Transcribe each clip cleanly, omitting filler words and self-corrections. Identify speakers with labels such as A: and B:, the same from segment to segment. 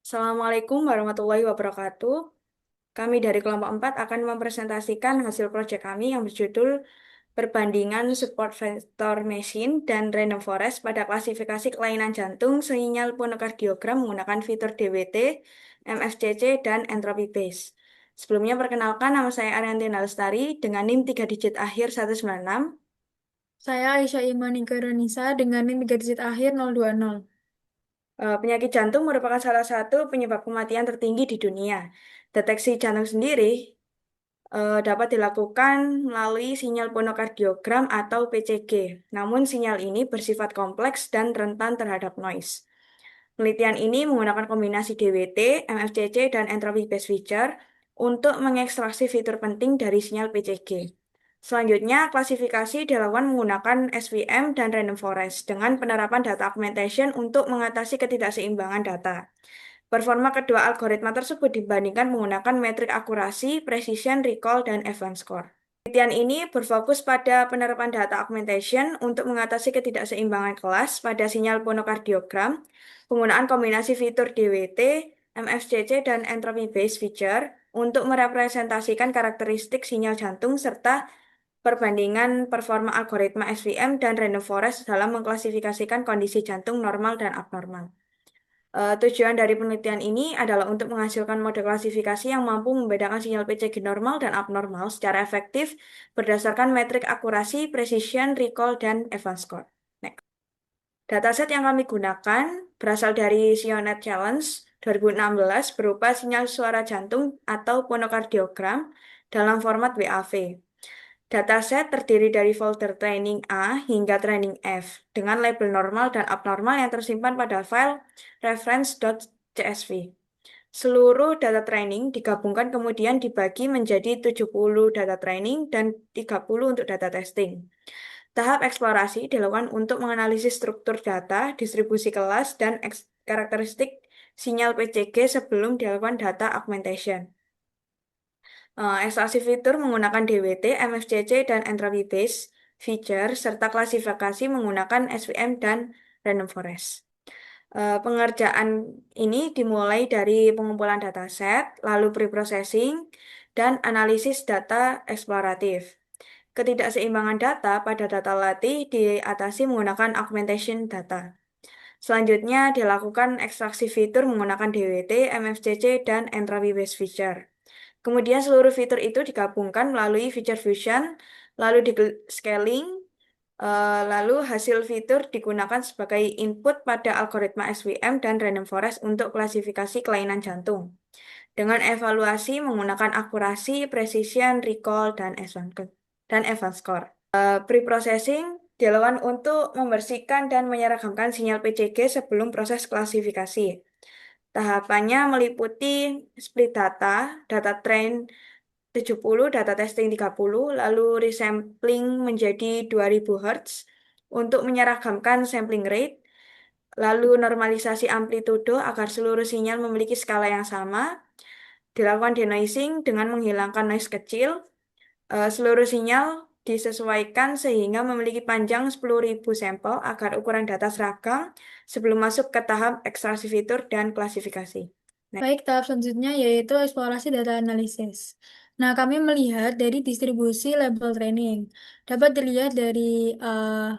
A: Assalamualaikum warahmatullahi wabarakatuh. Kami dari kelompok 4 akan mempresentasikan hasil proyek kami yang berjudul Perbandingan Support Vector Machine dan Random Forest pada klasifikasi kelainan jantung sinyal fonokardiogram menggunakan fitur DWT, MFCC, dan entropy base. Sebelumnya perkenalkan, nama saya Ariantina Lestari dengan NIM 3 digit akhir 196.
B: Saya Aisyah Imanika Nisa dengan NIM 3 digit akhir 020.
A: Penyakit jantung merupakan salah satu penyebab kematian tertinggi di dunia. Deteksi jantung sendiri dapat dilakukan melalui sinyal fonokardiogram atau PCG. Namun sinyal ini bersifat kompleks dan rentan terhadap noise. Penelitian ini menggunakan kombinasi DWT, MFCC, dan entropy based feature untuk mengekstraksi fitur penting dari sinyal PCG. Selanjutnya, klasifikasi dilakukan menggunakan SVM dan random forest dengan penerapan data augmentation untuk mengatasi ketidakseimbangan data. Performa kedua algoritma tersebut dibandingkan menggunakan metrik akurasi, precision, recall, dan advanced score. Penelitian ini berfokus pada penerapan data augmentation untuk mengatasi ketidakseimbangan kelas pada sinyal fonokardiogram, penggunaan kombinasi fitur DWT, MFCC, dan entropy based feature untuk merepresentasikan karakteristik sinyal jantung serta perbandingan performa algoritma SVM dan random forest dalam mengklasifikasikan kondisi jantung normal dan abnormal. Tujuan dari penelitian ini adalah untuk menghasilkan model klasifikasi yang mampu membedakan sinyal PCG normal dan abnormal secara efektif berdasarkan metrik akurasi, precision, recall, dan advanced score. Next. Dataset yang kami gunakan berasal dari Sionet Challenge 2016 berupa sinyal suara jantung atau fonokardiogram dalam format WAV. Dataset terdiri dari folder training A hingga training F dengan label normal dan abnormal yang tersimpan pada file reference.csv. Seluruh data training digabungkan kemudian dibagi menjadi 70 data training dan 30 untuk data testing. Tahap eksplorasi dilakukan untuk menganalisis struktur data, distribusi kelas, dan karakteristik sinyal PCG sebelum dilakukan data augmentation. Ekstraksi fitur menggunakan DWT, MFCC, dan entropy based feature, serta klasifikasi menggunakan SVM dan random forest. Pengerjaan ini dimulai dari pengumpulan dataset, lalu preprocessing, dan analisis data eksploratif. Ketidakseimbangan data pada data latih diatasi menggunakan augmentation data. Selanjutnya dilakukan ekstraksi fitur menggunakan DWT, MFCC, dan entropy based feature. Kemudian seluruh fitur itu digabungkan melalui feature fusion, lalu di scaling, lalu hasil fitur digunakan sebagai input pada algoritma SVM dan random forest untuk klasifikasi kelainan jantung. Dengan evaluasi menggunakan akurasi, precision, recall, dan advanced score. Pre-processing dilakukan untuk membersihkan dan menyeragamkan sinyal PCG sebelum proses klasifikasi. Tahapannya meliputi split data, data train 70, data testing 30, lalu resampling menjadi 2000 Hz untuk menyeragamkan sampling rate, lalu normalisasi amplitudo agar seluruh sinyal memiliki skala yang sama, dilakukan denoising dengan menghilangkan noise kecil, seluruh sinyal disesuaikan sehingga memiliki panjang 10.000 sampel agar ukuran data seragam sebelum masuk ke tahap ekstraksi fitur dan klasifikasi. Next.
B: Baik, tahap selanjutnya yaitu eksplorasi data analisis. Nah, kami melihat dari distribusi label training. Dapat dilihat dari eh,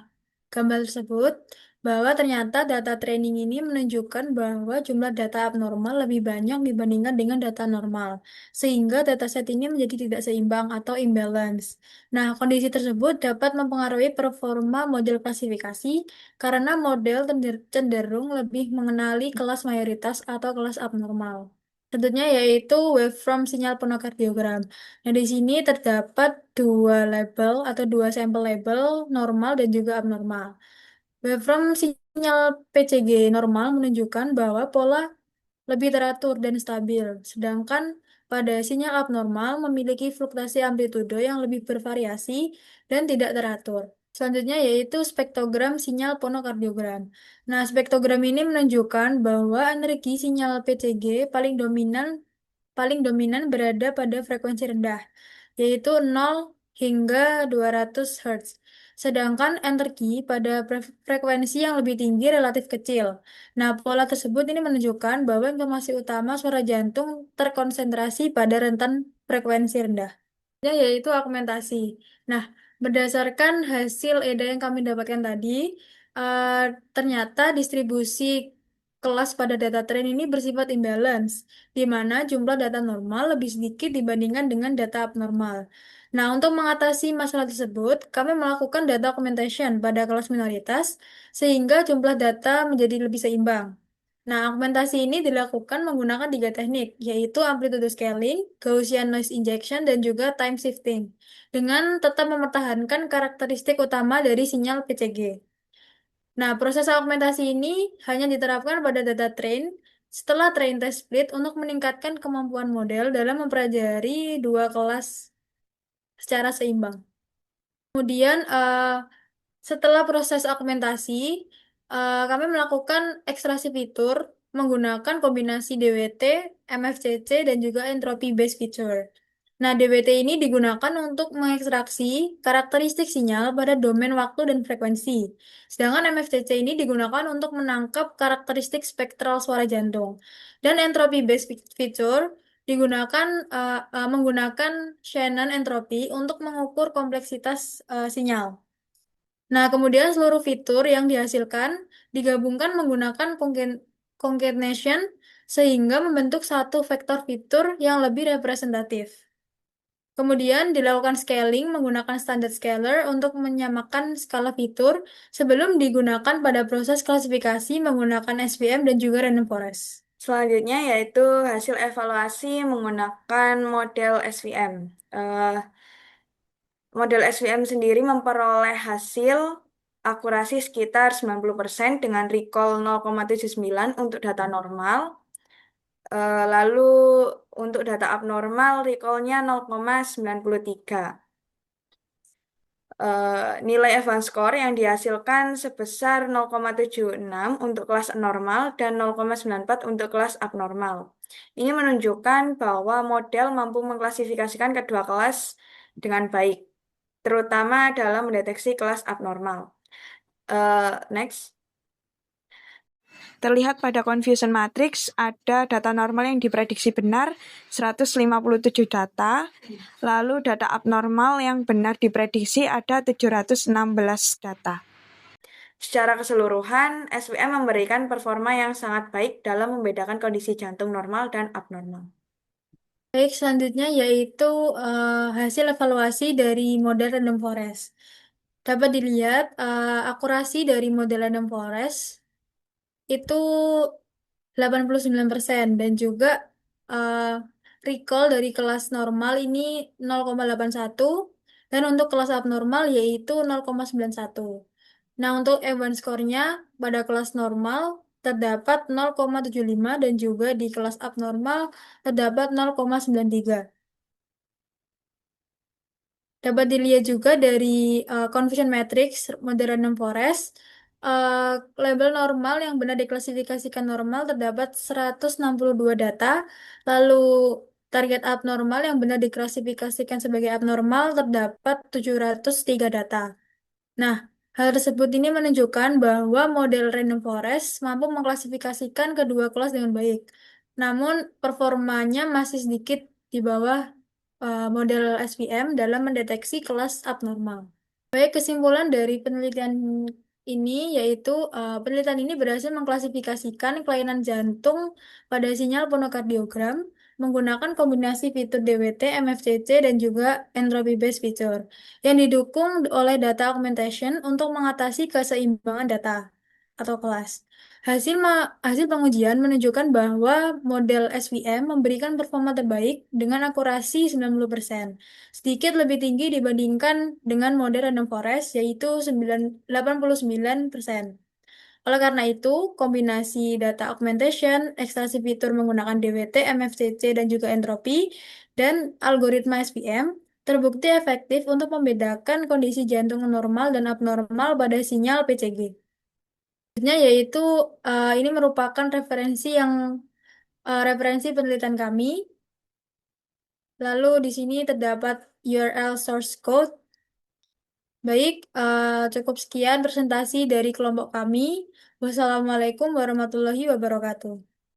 B: gambar tersebut bahwa ternyata data training ini menunjukkan bahwa jumlah data abnormal lebih banyak dibandingkan dengan data normal, sehingga dataset ini menjadi tidak seimbang atau imbalance. Nah, kondisi tersebut dapat mempengaruhi performa model klasifikasi karena model cenderung lebih mengenali kelas mayoritas atau kelas abnormal. Tentunya yaitu waveform sinyal fonokardiogram. Nah, di sini terdapat dua label atau dua sampel label normal dan juga abnormal. Waveform sinyal PCG normal menunjukkan bahwa pola lebih teratur dan stabil, sedangkan pada sinyal abnormal memiliki fluktuasi amplitudo yang lebih bervariasi dan tidak teratur. Selanjutnya yaitu spektrogram sinyal fonokardiogram. Nah, spektrogram ini menunjukkan bahwa energi sinyal PCG paling dominan berada pada frekuensi rendah, yaitu 0 hingga 200 Hz. sedangkan enter key pada frekuensi yang lebih tinggi relatif kecil. Nah, pola tersebut ini menunjukkan bahwa informasi utama suara jantung terkonsentrasi pada rentan frekuensi rendah, yaitu augmentasi. Nah, berdasarkan hasil EDA yang kami dapatkan tadi, eh, ternyata distribusi kelas pada data train ini bersifat imbalance, di mana jumlah data normal lebih sedikit dibandingkan dengan data abnormal. Nah, untuk mengatasi masalah tersebut, kami melakukan data augmentation pada kelas minoritas, sehingga jumlah data menjadi lebih seimbang. Nah, augmentasi ini dilakukan menggunakan tiga teknik, yaitu amplitude scaling, Gaussian noise injection, dan juga time shifting, dengan tetap mempertahankan karakteristik utama dari sinyal PCG. Nah, proses augmentasi ini hanya diterapkan pada data train setelah train test split untuk meningkatkan kemampuan model dalam mempelajari dua kelas secara seimbang. Kemudian, setelah proses augmentasi, kami melakukan ekstraksi fitur menggunakan kombinasi DWT, MFCC, dan juga entropy based feature. Nah, DWT ini digunakan untuk mengekstraksi karakteristik sinyal pada domain waktu dan frekuensi. Sedangkan MFCC ini digunakan untuk menangkap karakteristik spektral suara jantung. Dan entropy based feature digunakan menggunakan Shannon entropy untuk mengukur kompleksitas sinyal. Nah, kemudian seluruh fitur yang dihasilkan digabungkan menggunakan concatenation sehingga membentuk satu vektor fitur yang lebih representatif. Kemudian dilakukan scaling menggunakan standard scaler untuk menyamakan skala fitur sebelum digunakan pada proses klasifikasi menggunakan SVM dan juga random forest.
A: Selanjutnya yaitu hasil evaluasi menggunakan model SVM. Model SVM sendiri memperoleh hasil akurasi sekitar 90% dengan recall 0,79 untuk data normal. Lalu untuk data abnormal recall-nya 0,93. Nilai advance score yang dihasilkan sebesar 0,76 untuk kelas normal dan 0,94 untuk kelas abnormal. Ini menunjukkan bahwa model mampu mengklasifikasikan kedua kelas dengan baik, terutama dalam mendeteksi kelas abnormal. Next. Terlihat pada confusion matrix ada data normal yang diprediksi benar 157 data, lalu data abnormal yang benar diprediksi ada 716 data. Secara keseluruhan, SWM memberikan performa yang sangat baik dalam membedakan kondisi jantung normal dan abnormal.
B: Baik, selanjutnya yaitu hasil evaluasi dari model random forest. Dapat dilihat akurasi dari model random forest itu 89% dan juga eh, recall dari kelas normal ini 0,81 dan untuk kelas abnormal yaitu 0,91. Nah, untuk Evans score-nya pada kelas normal terdapat 0,75 dan juga di kelas abnormal terdapat 0,93. Dapat dilihat juga dari confusion matrix model random forest, eh, label normal yang benar diklasifikasikan normal terdapat 162 data, lalu target abnormal yang benar diklasifikasikan sebagai abnormal terdapat 703 data. Nah, hal tersebut ini menunjukkan bahwa model random forest mampu mengklasifikasikan kedua kelas dengan baik. Namun, performanya masih sedikit di bawah model SVM dalam mendeteksi kelas abnormal. Baik, kesimpulan dari penelitian ini yaitu penelitian ini berhasil mengklasifikasikan kelainan jantung pada sinyal fonokardiogram menggunakan kombinasi fitur DWT, MFCC, dan juga entropy based feature yang didukung oleh data augmentation untuk mengatasi keseimbangan data atau kelas. Hasil pengujian menunjukkan bahwa model SVM memberikan performa terbaik dengan akurasi 90%, sedikit lebih tinggi dibandingkan dengan model random forest yaitu 89%. Oleh karena itu, kombinasi data augmentation, ekstraksi fitur menggunakan DWT, MFCC, dan juga entropi, dan algoritma SVM terbukti efektif untuk membedakan kondisi jantung normal dan abnormal pada sinyal PCG. Selanjutnya yaitu ini merupakan referensi penelitian kami. Lalu di sini terdapat URL source code Baik, cukup sekian presentasi dari kelompok kami. Wassalamualaikum warahmatullahi wabarakatuh.